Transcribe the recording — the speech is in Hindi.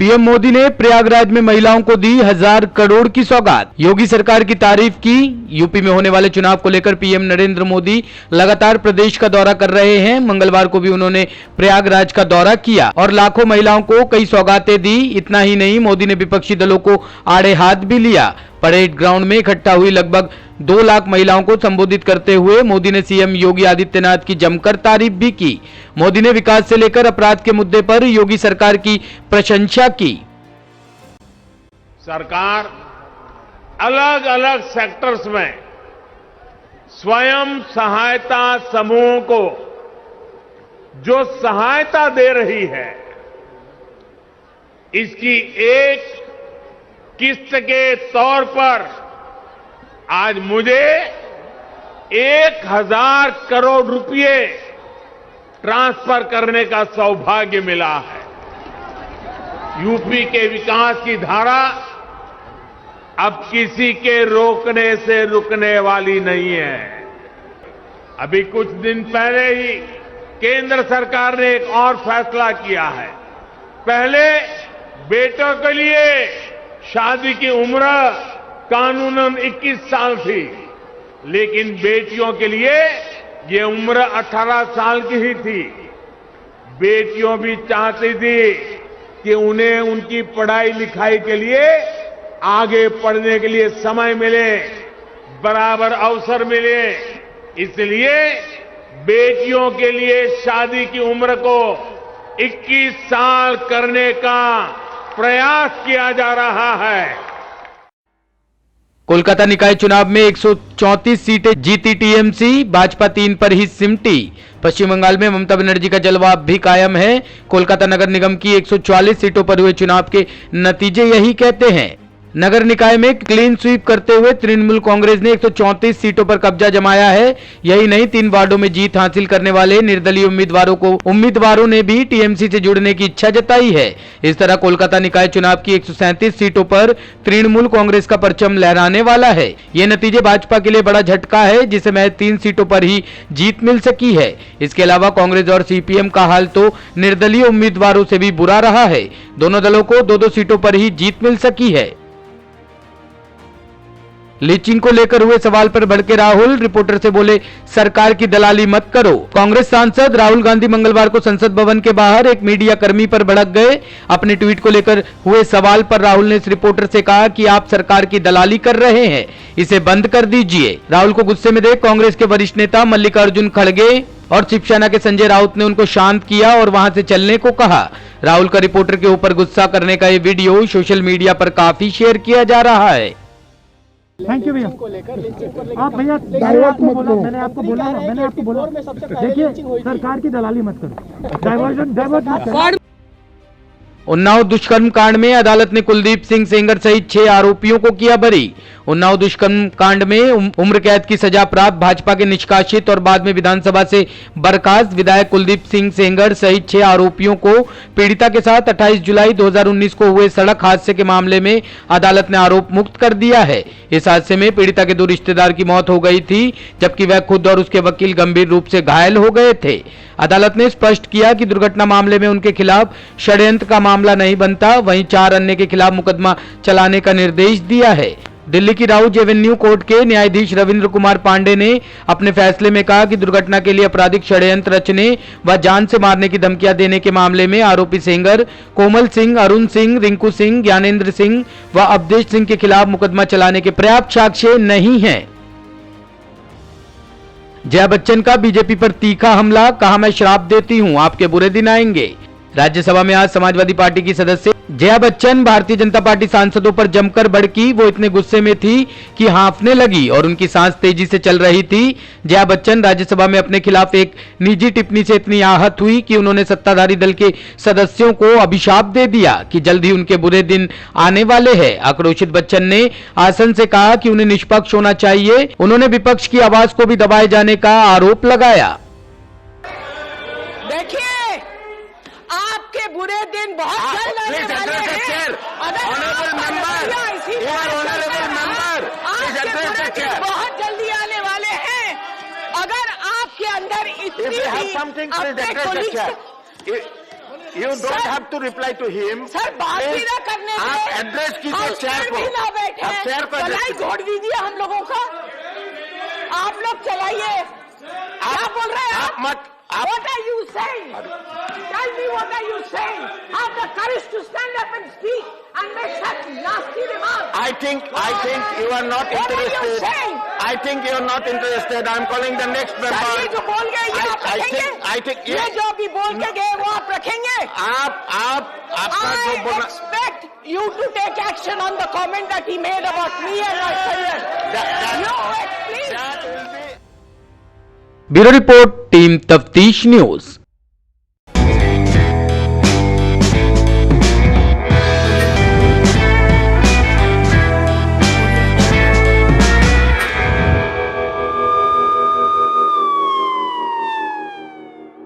पीएम मोदी ने प्रयागराज में महिलाओं को दी 1000 करोड़ की सौगात। योगी सरकार की तारीफ की। यूपी में होने वाले चुनाव को लेकर पीएम नरेंद्र मोदी लगातार प्रदेश का दौरा कर रहे हैं। मंगलवार को भी उन्होंने प्रयागराज का दौरा किया और लाखों महिलाओं को कई सौगातें दी। इतना ही नहीं, मोदी ने विपक्षी दलों को आड़े हाथ भी लिया। परेड ग्राउंड में इकट्ठा हुई लगभग 2 लाख महिलाओं को संबोधित करते हुए मोदी ने सीएम योगी आदित्यनाथ की जमकर तारीफ भी की। मोदी ने विकास से लेकर अपराध के मुद्दे पर योगी सरकार की प्रशंसा की। सरकार अलग अलग सेक्टर्स में स्वयं सहायता समूहों को जो सहायता दे रही है, इसकी एक किस्त के तौर पर आज मुझे 1000 करोड़ रुपए ट्रांसफर करने का सौभाग्य मिला है। यूपी के विकास की धारा अब किसी के रोकने से रुकने वाली नहीं है। अभी कुछ दिन पहले ही केंद्र सरकार ने एक और फैसला किया है। पहले बेटों के लिए शादी की उम्र कानूनन 21 साल थी, लेकिन बेटियों के लिए ये उम्र 18 साल की ही थी। बेटियों भी चाहती थी कि उन्हें उनकी पढ़ाई लिखाई के लिए, आगे पढ़ने के लिए समय मिले, बराबर अवसर मिले। इसलिए बेटियों के लिए शादी की उम्र को 21 साल करने का प्रयास किया जा रहा है। कोलकाता निकाय चुनाव में 134 सीटें जीती टीएमसी, भाजपा 3 पर ही सिमटी। पश्चिम बंगाल में ममता बनर्जी का जलवा अब भी कायम है। कोलकाता नगर निगम की 144 सीटों पर हुए चुनाव के नतीजे यही कहते हैं। नगर निकाय में क्लीन स्वीप करते हुए तृणमूल कांग्रेस ने 134 सीटों पर कब्जा जमाया है। यही नहीं, 3 वार्डों में जीत हासिल करने वाले निर्दलीय उम्मीदवारों ने भी टीएमसी से जुड़ने की इच्छा जताई है। इस तरह कोलकाता निकाय चुनाव की 137 सीटों पर तृणमूल कांग्रेस का परचम लहराने वाला है। ये नतीजे भाजपा के लिए बड़ा झटका है, जिसे महज 3 सीटों पर ही जीत मिल सकी है। इसके अलावा कांग्रेस और सीपीएम का हाल तो निर्दलीय उम्मीदवारों से भी बुरा रहा है। दोनों दलों को 2-2 सीटों पर ही जीत मिल सकी है। लीचिंग को लेकर हुए सवाल पर भड़के राहुल, रिपोर्टर से बोले सरकार की दलाली मत करो। कांग्रेस सांसद राहुल गांधी मंगलवार को संसद भवन के बाहर एक मीडिया कर्मी पर भड़क गए। अपने ट्वीट को लेकर हुए सवाल पर राहुल ने इस रिपोर्टर से कहा कि आप सरकार की दलाली कर रहे हैं, इसे बंद कर दीजिए। राहुल को गुस्से में देख कांग्रेस के वरिष्ठ नेता मल्लिकार्जुन खड़गे और शिवसेना के संजय राउत ने उनको शांत किया और वहां से चलने को कहा। राहुल का रिपोर्टर के ऊपर गुस्सा करने का ये वीडियो सोशल मीडिया पर काफी शेयर किया जा रहा है। थैंक यू भैया। आप भैया मैंने आपको बोला देखिए सरकार की दलाली मत करो, डाइवर्ट मत करो। उन्नाव दुष्कर्म कांड में अदालत ने कुलदीप सिंह सेंगर सहित 6 आरोपियों को किया बरी। उन्नाव दुष्कर्म कांड में उम्र कैद की सजा प्राप्त भाजपा के निष्कासित और बाद में विधानसभा से बर्खास्त विधायक कुलदीप सिंह सेंगर सहित 6 आरोपियों को पीड़िता के साथ 28 जुलाई 2019 को हुए सड़क हादसे के मामले में अदालत ने आरोप मुक्त कर दिया है। इस हादसे में पीड़िता के 2 रिश्तेदार की मौत हो गई थी, जबकि वह खुद और उसके वकील गंभीर रूप से घायल हो गए थे। अदालत ने स्पष्ट किया कि दुर्घटना मामले में उनके खिलाफ षड्यंत्र का मामला नहीं बनता। वहीं 4 अन्य के खिलाफ मुकदमा चलाने का निर्देश दिया है। दिल्ली की राउज एवेन्यू कोर्ट के न्यायाधीश रविंद्र कुमार पांडे ने अपने फैसले में कहा कि दुर्घटना के लिए आपराधिक षड्यंत्र रचने व जान से मारने की धमकियां देने के मामले में आरोपी सेंगर, कोमल सिंह, अरुण सिंह, रिंकू सिंह, ज्ञानेंद्र सिंह व अवधेश सिंह के खिलाफ मुकदमा चलाने के पर्याप्त साक्ष्य नहीं है। जया बच्चन का बीजेपी पर तीखा हमला, कहा मैं श्राप देती हूं, आपके बुरे दिन आएंगे। राज्यसभा में आज समाजवादी पार्टी की सदस्य जया बच्चन भारतीय जनता पार्टी सांसदों पर जमकर भड़की। वो इतने गुस्से में थी कि हांफने लगी और उनकी सांस तेजी से चल रही थी। जया बच्चन राज्यसभा में अपने खिलाफ एक निजी टिप्पणी से इतनी आहत हुई कि उन्होंने सत्ताधारी दल के सदस्यों को अभिशाप दे दिया कि जल्द ही उनके बुरे दिन आने वाले हैं। आक्रोशित बच्चन ने आसन से कहा कि उन्हें निष्पक्ष होना चाहिए। उन्होंने विपक्ष की आवाज को भी दबाए जाने का आरोप लगाया। देखिए, आपके बुरे दिन बहुत जल्द आने वाले हैं। बहुत जल्दी आने वाले हैं। अगर आपके अंदर इतनी You don't have to reply to him. Sir बात ही ना करने आप दें। एड्रेस कीजिए हम चेयर को। भी ना बैठे आप चेयर को एड्रेस चलाई घोड़ दीजिए हम लोगों का। आप लोग चलाइए। क्या बोल रहे हैं आप मत What are you saying? Tell me what are you saying? Have the courage to stand up and speak and make such nasty remarks. I think you are not What are you interested. saying? I think you are not interested. I'm calling the next sir ये member. जो बोल गए ये आप रखेंगे? I think ये जो अभी बोल के गए वो आप रखेंगे? आपका जो I बोला expect you to take action on the comment that he made about me and my children. You please. that will be bureau report team तफ्तीश न्यूज।